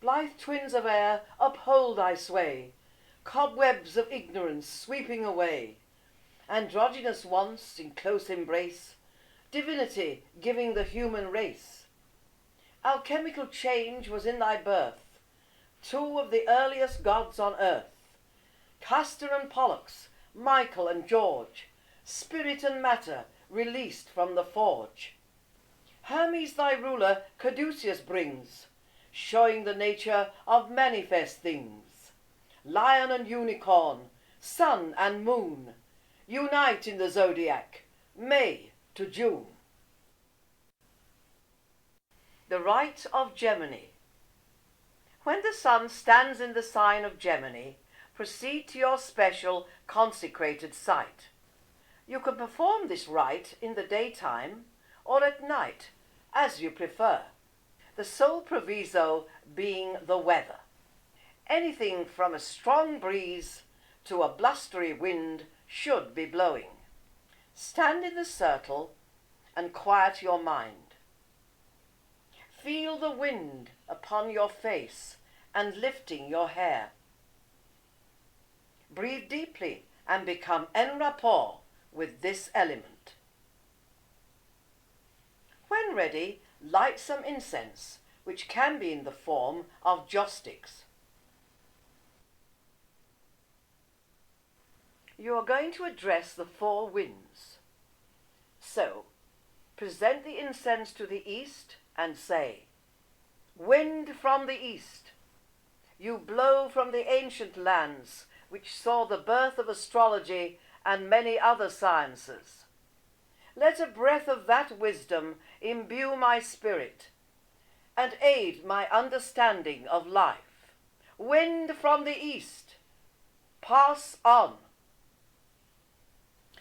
Blithe twins of air, uphold thy sway, cobwebs of ignorance sweeping away. Androgynous once, in close embrace, divinity giving the human race. Alchemical change was in thy birth, two of the earliest gods on earth. Castor and Pollux, Michael and George, spirit and matter released from the forge. Hermes thy ruler Caduceus brings, showing the nature of manifest things. Lion and unicorn, sun and moon, unite in the zodiac, May to June. The Rite of Gemini. When the sun stands in the sign of Gemini, proceed to your special consecrated site. You can perform this rite in the daytime or at night, as you prefer. The sole proviso being the weather. Anything from a strong breeze to a blustery wind should be blowing. Stand in the circle and quiet your mind. Feel the wind upon your face and lifting your hair. Breathe deeply and become en rapport with this element. When ready, light some incense, which can be in the form of joss sticks. You are going to address the four winds. So, present the incense to the east and say, "Wind from the east, you blow from the ancient lands which saw the birth of astrology and many other sciences. Let a breath of that wisdom imbue my spirit and aid my understanding of life. Wind from the east, pass on."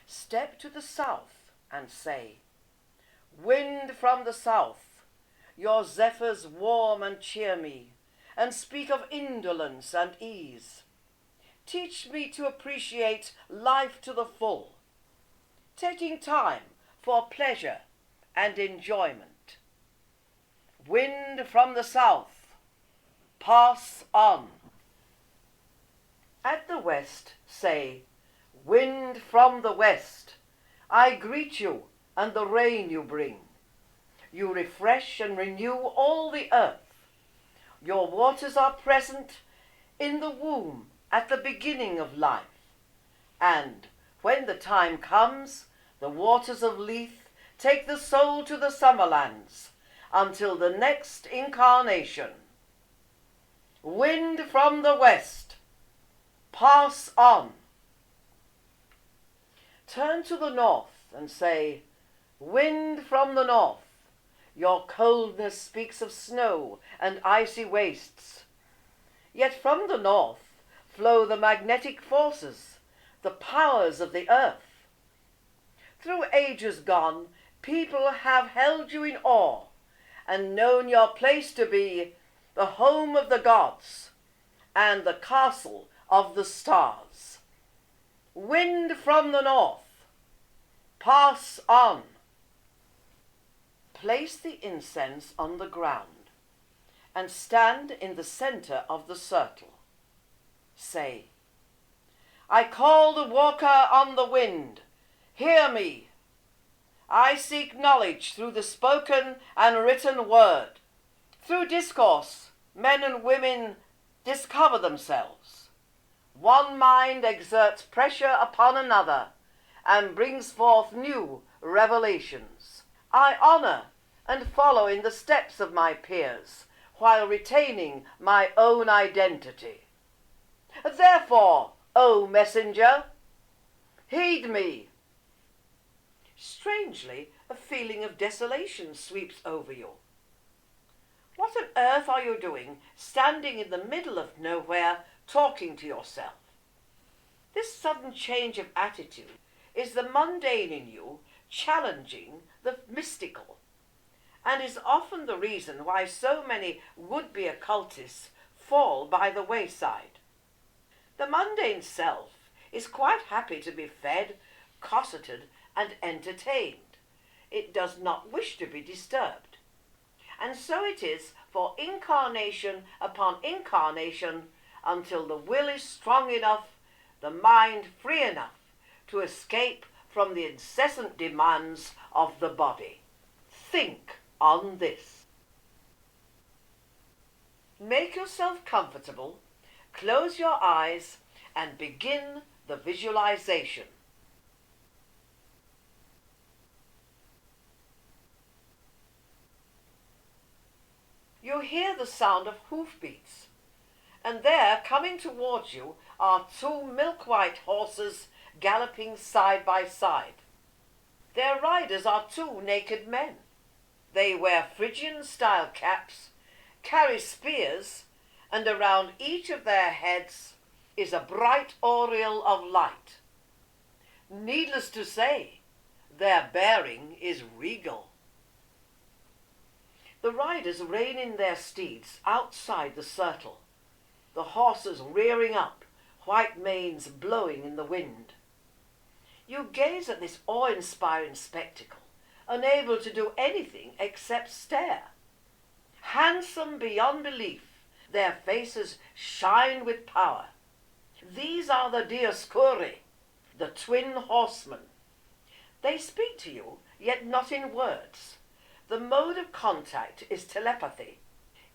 Step to the south and say, "Wind from the south, your zephyrs warm and cheer me, and speak of indolence and ease. Teach me to appreciate life to the full, taking time for pleasure and enjoyment. Wind from the south, pass on." At the west, say, "Wind from the west, I greet you and the rain you bring. You refresh and renew all the earth. Your waters are present in the womb at the beginning of life. And when the time comes, the waters of Lethe take the soul to the summerlands until the next incarnation. Wind from the west, pass on." Turn to the north and say, "Wind from the north, your coldness speaks of snow and icy wastes. Yet from the north flow the magnetic forces, the powers of the earth. Through ages gone, people have held you in awe and known your place to be the home of the gods and the castle of the stars. Wind from the north, pass on." Place the incense on the ground and stand in the center of the circle. Say, "I call the walker on the wind. Hear me. I seek knowledge through the spoken and written word. Through discourse, men and women discover themselves. One mind exerts pressure upon another and brings forth new revelations. I honor and follow in the steps of my peers while retaining my own identity. Therefore, O messenger, heed me." Strangely, a feeling of desolation sweeps over you. What on earth are you doing standing in the middle of nowhere talking to yourself? This sudden change of attitude is the mundane in you challenging the mystical, and is often the reason why so many would-be occultists fall by the wayside. The mundane self is quite happy to be fed, cosseted, and entertained. It does not wish to be disturbed. And so it is for incarnation upon incarnation until the will is strong enough, the mind free enough to escape from the incessant demands of the body. Think on this. Make yourself comfortable, close your eyes, and begin the visualization. You hear the sound of hoofbeats, and there, coming towards you, are two milk-white horses galloping side by side. Their riders are two naked men. They wear Phrygian-style caps, carry spears, and around each of their heads is a bright aureole of light. Needless to say, their bearing is regal. The riders rein in their steeds outside the circle, the horses rearing up, white manes blowing in the wind. You gaze at this awe-inspiring spectacle, unable to do anything except stare. Handsome beyond belief, their faces shine with power. These are the Dioscuri, the twin horsemen. They speak to you, yet not in words. The mode of contact is telepathy,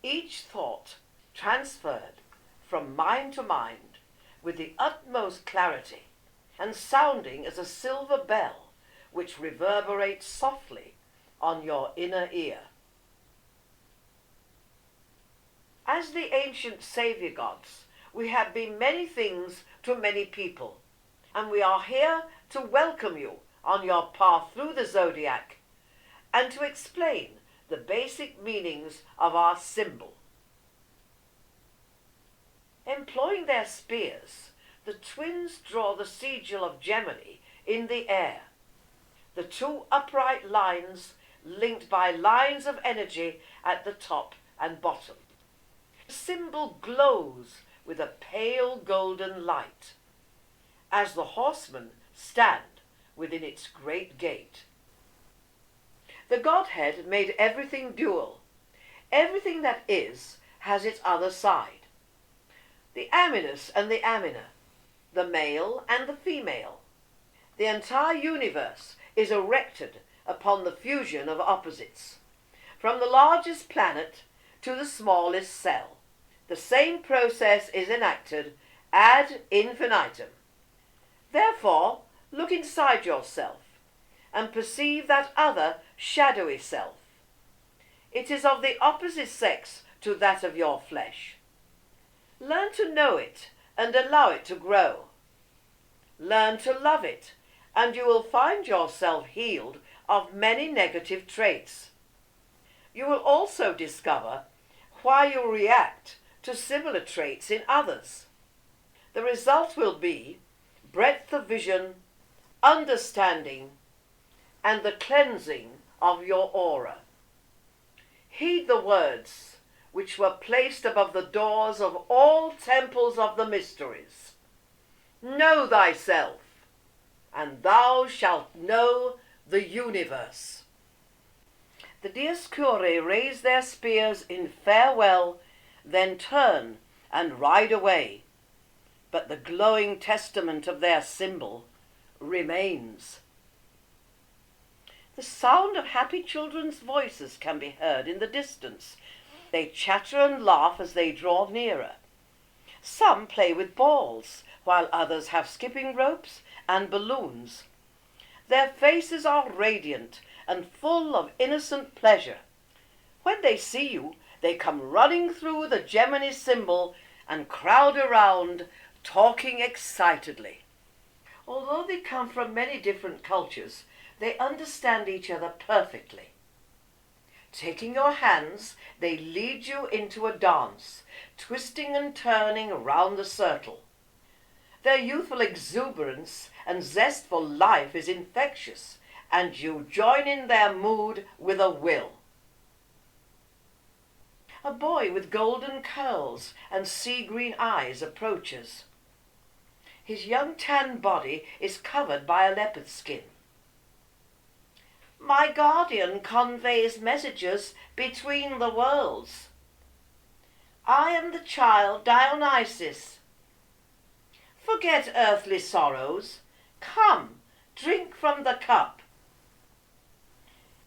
each thought transferred from mind to mind with the utmost clarity and sounding as a silver bell which reverberates softly on your inner ear. As the ancient saviour gods, we have been many things to many people, and we are here to welcome you on your path through the zodiac and to explain the basic meanings of our symbol. Employing their spears, the twins draw the sigil of Gemini in the air. The two upright lines linked by lines of energy at the top and bottom. The symbol glows with a pale golden light as the horsemen stand within its great gate. The Godhead made everything dual. Everything that is has its other side. The Aminus and the Amina, the male and the female. The entire universe is erected upon the fusion of opposites. From the largest planet to the smallest cell, the same process is enacted ad infinitum. Therefore, look inside yourself and perceive that other shadowy self. It is of the opposite sex to that of your flesh. Learn to know it and allow it to grow. Learn to love it, and you will find yourself healed of many negative traits. You will also discover why you react to similar traits in others. The result will be breadth of vision, understanding, and the cleansing of your aura. Heed the words which were placed above the doors of all temples of the mysteries. Know thyself, and thou shalt know the universe. The Dioscuri raise their spears in farewell, then turn and ride away, but the glowing testament of their symbol remains. The sound of happy children's voices can be heard in the distance. They chatter and laugh as they draw nearer. Some play with balls, while others have skipping ropes and balloons. Their faces are radiant and full of innocent pleasure. When they see you, they come running through the Gemini symbol and crowd around, talking excitedly. Although they come from many different cultures, they understand each other perfectly. Taking your hands, they lead you into a dance, twisting and turning around the circle. Their youthful exuberance and zest for life is infectious, and you join in their mood with a will. A boy with golden curls and sea-green eyes approaches. His young tan body is covered by a leopard skin. My guardian conveys messages between the worlds. I am the child Dionysus. Forget earthly sorrows. Come, drink from the cup.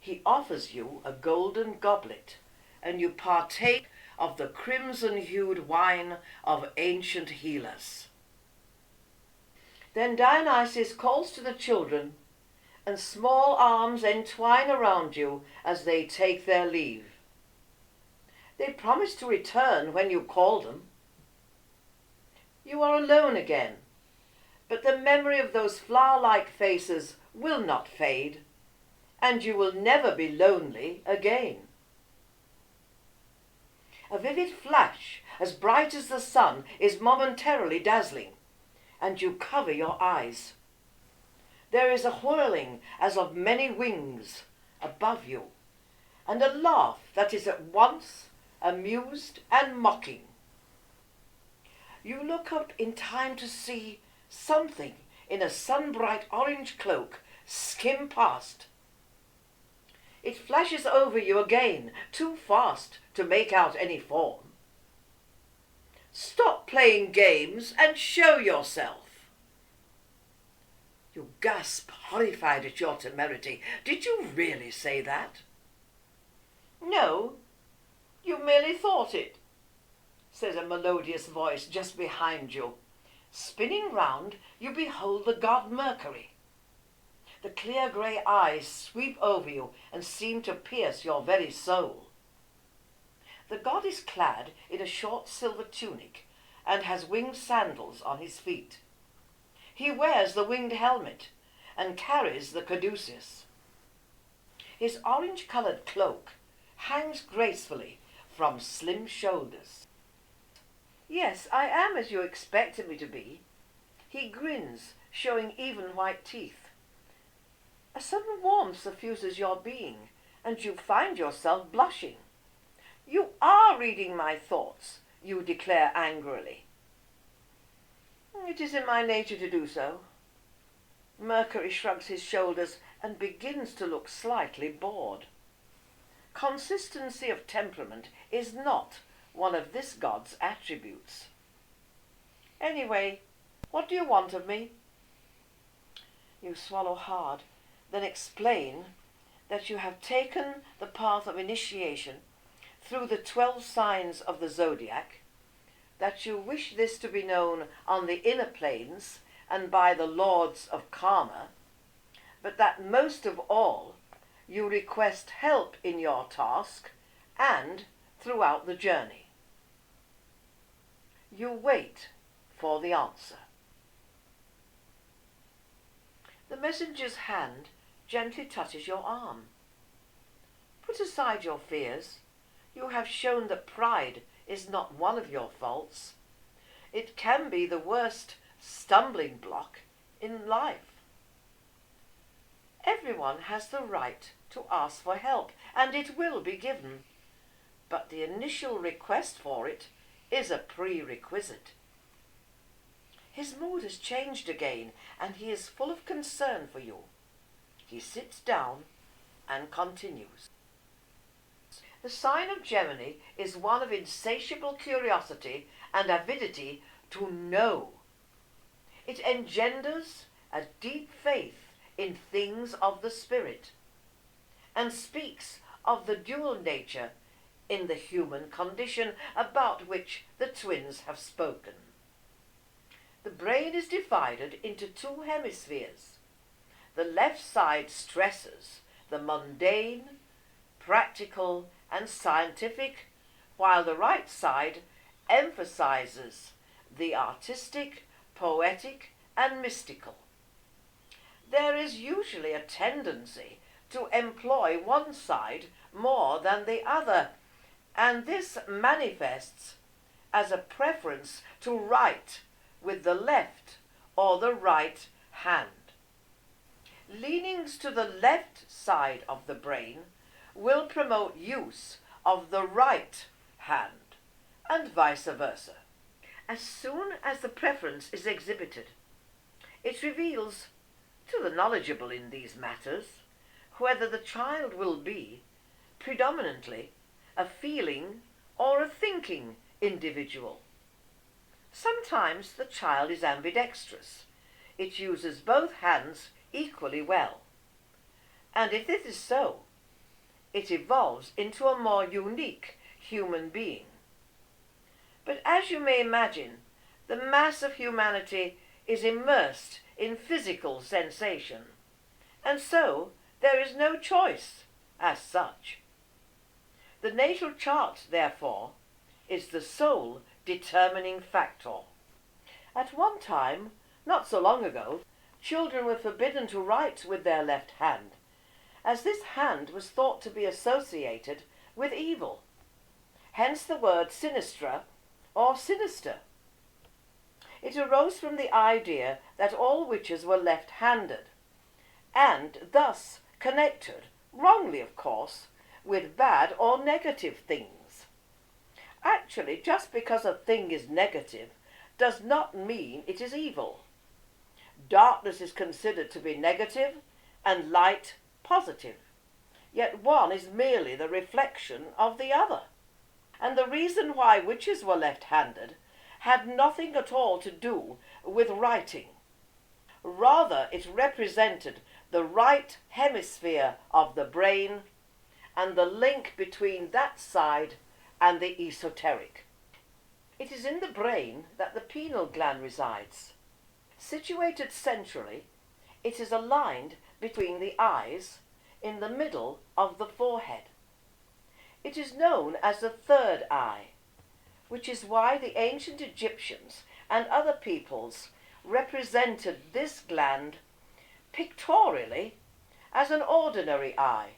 He offers you a golden goblet, and you partake of the crimson-hued wine of ancient healers. Then Dionysus calls to the children, and small arms entwine around you as they take their leave. They promise to return when you call them. You are alone again, but the memory of those flower-like faces will not fade, and you will never be lonely again. A vivid flash, as bright as the sun, is momentarily dazzling, and you cover your eyes. There is a whirling as of many wings above you, and a laugh that is at once amused and mocking. You look up in time to see something in a sun-bright orange cloak skim past. It flashes over you again, too fast to make out any form. Stop playing games and show yourself. You gasp, horrified at your temerity. Did you really say that? No, you merely thought it, says a melodious voice just behind you. Spinning round, you behold the god Mercury. The clear grey eyes sweep over you and seem to pierce your very soul. The god is clad in a short silver tunic and has winged sandals on his feet. He wears the winged helmet and carries the caduceus. His orange-coloured cloak hangs gracefully from slim shoulders. Yes, I am as you expected me to be. He grins, showing even white teeth. A sudden warmth suffuses your being, and you find yourself blushing. You are reading my thoughts, you declare angrily. It is in my nature to do so. Mercury shrugs his shoulders and begins to look slightly bored. Consistency of temperament is not one of this god's attributes. Anyway, what do you want of me? You swallow hard, then explain that you have taken the path of initiation through the 12 signs of the zodiac, that you wish this to be known on the inner planes and by the lords of karma, but that most of all you request help in your task and throughout the journey. You wait for the answer. The messenger's hand gently touches your arm. Put aside your fears. You have shown that pride is not one of your faults. It can be the worst stumbling block in life. Everyone has the right to ask for help, and it will be given. But the initial request for it is a prerequisite. His mood has changed again, and he is full of concern for you. He sits down and continues. The sign of Gemini is one of insatiable curiosity and avidity to know. It engenders a deep faith in things of the spirit, and speaks of the dual nature in the human condition about which the twins have spoken. The brain is divided into 2 hemispheres. The left side stresses the mundane, practical, and scientific, while the right side emphasizes the artistic, poetic, and mystical. There is usually a tendency to employ one side more than the other, and this manifests as a preference to write with the left or the right hand. Leanings to the left side of the brain will promote use of the right hand, and vice versa. As soon as the preference is exhibited, it reveals, to the knowledgeable in these matters, whether the child will be predominantly a feeling or a thinking individual. Sometimes the child is ambidextrous. It uses both hands equally well. And if this is so, it evolves into a more unique human being. But as you may imagine, the mass of humanity is immersed in physical sensation, and so there is no choice as such. The natal chart, therefore, is the sole determining factor. At one time, not so long ago, children were forbidden to write with their left hand, as this hand was thought to be associated with evil. Hence the word sinistra or sinister. It arose from the idea that all witches were left-handed, and thus connected, wrongly of course, with bad or negative things. Actually, just because a thing is negative does not mean it is evil. Darkness is considered to be negative and light positive, yet one is merely the reflection of the other. And the reason why witches were left-handed had nothing at all to do with writing. Rather, it represented the right hemisphere of the brain and the link between that side and the esoteric. It is in the brain that the pineal gland resides. Situated centrally, it is aligned between the eyes in the middle of the forehead. It is known as the third eye, which is why the ancient Egyptians and other peoples represented this gland pictorially as an ordinary eye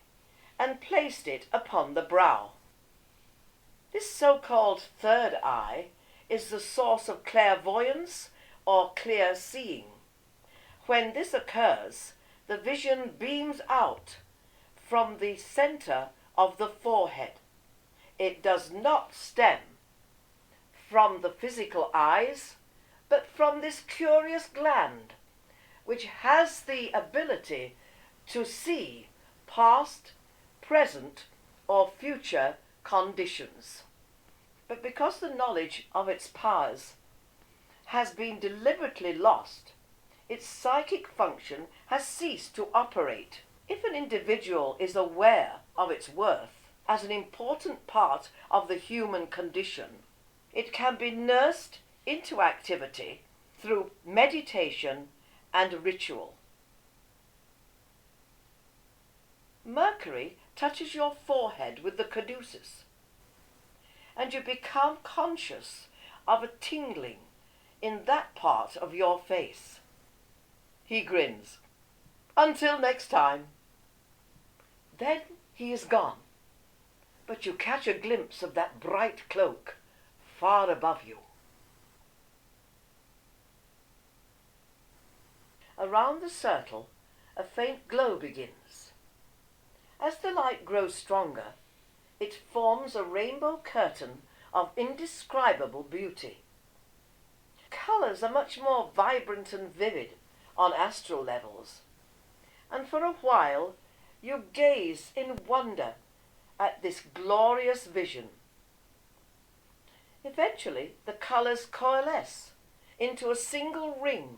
and placed it upon the brow. This so-called third eye is the source of clairvoyance or clear seeing. When this occurs, the vision beams out from the center of the forehead. It does not stem from the physical eyes, but from this curious gland, which has the ability to see past, present, or future conditions. But because the knowledge of its powers has been deliberately lost, its psychic function has ceased to operate. If an individual is aware of its worth as an important part of the human condition, it can be nursed into activity through meditation and ritual. Mercury touches your forehead with the caduceus, and you become conscious of a tingling in that part of your face. He grins. Until next time. Then he is gone, but you catch a glimpse of that bright cloak far above you. Around the circle, a faint glow begins. As the light grows stronger, it forms a rainbow curtain of indescribable beauty. Colours are much more vibrant and vivid on astral levels, and for a while you gaze in wonder at this glorious vision. Eventually the colours coalesce into a single ring,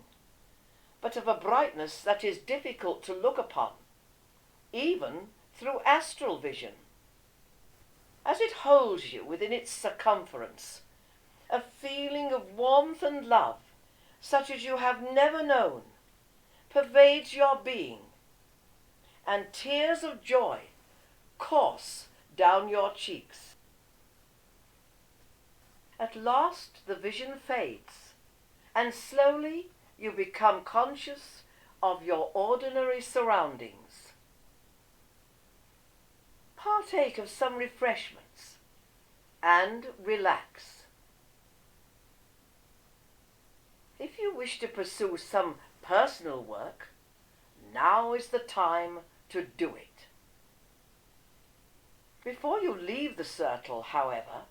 but of a brightness that is difficult to look upon, even through astral vision. As it holds you within its circumference, a feeling of warmth and love, such as you have never known, pervades your being, and tears of joy course down your cheeks. At last the vision fades, and slowly you become conscious of your ordinary surroundings. Partake of some refreshments and relax. If you wish to pursue some personal work, now is the time to do it. Before you leave the circle, however,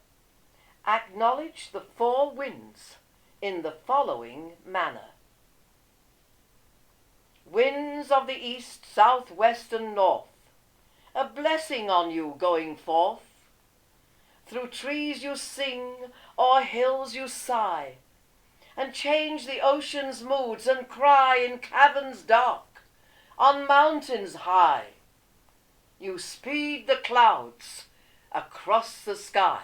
acknowledge the four winds in the following manner. Winds of the east, south, west, and north, a blessing on you going forth. Through trees you sing, o'er hills you sigh, and change the ocean's moods and cry in caverns dark, on mountains high. You speed the clouds across the sky.